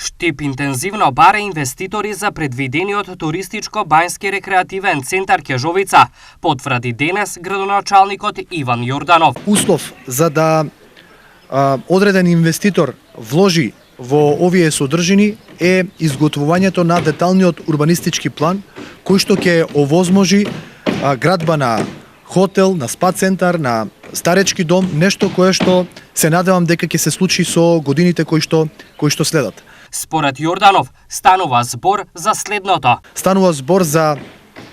Штип интензивно бара инвеститори за предвидениот туристичко-бањски рекреативен центар Кежовица, потврди денес градоначалникот Иван Јорданов. Услов за да одреден инвеститор вложи во овие содржини е изготвувањето на деталниот урбанистички план, кој што ќе овозможи градба на хотел, на спа центар, на старечки дом, нешто кое што се надевам дека ќе се случи со годините кои што следат. Според Јорданов, станува збор за следното. Станува збор за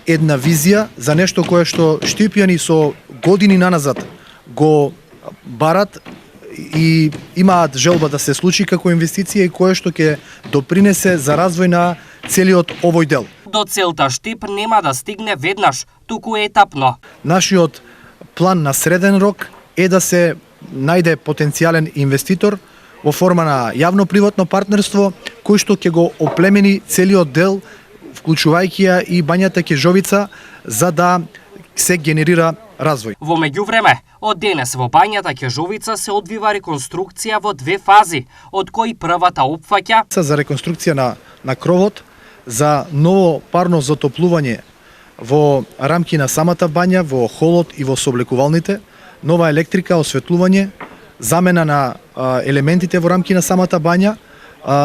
една визија, за нешто кое што штипјани со години наназад го барат и имаат желба да се случи како инвестиција и кое што ќе допринесе за развој на целиот овој дел. До целта Штип нема да стигне веднаш, туку етапно. Нашиот план на среден рок е да се најде потенцијален инвеститор во форма на јавно-приватно партнерство, кој што ќе го оплемени целиот дел, вклучувајќи ја и бањата Кежовица, за да се генерира развој. Во меѓувреме, од денес во бањата Кежовица се одвива реконструкција во две фази, од кои првата опфаќа за реконструкција на кровот, за ново парно затоплување во рамки на самата бања, во холот и во сооблекувалните, нова електрика, осветлување, замена на елементите во рамки на самата бања,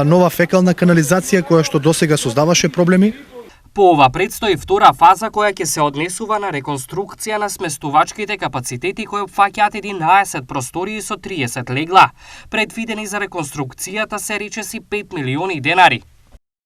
нова фекална канализација која што досега создаваше проблеми. По ова предстои втора фаза која ќе се однесува на реконструкција на сместувачките капацитети кои опфаќаат 11 простории со 30 легла. Предвидени за реконструкцијата се речиси 5 милиони денари.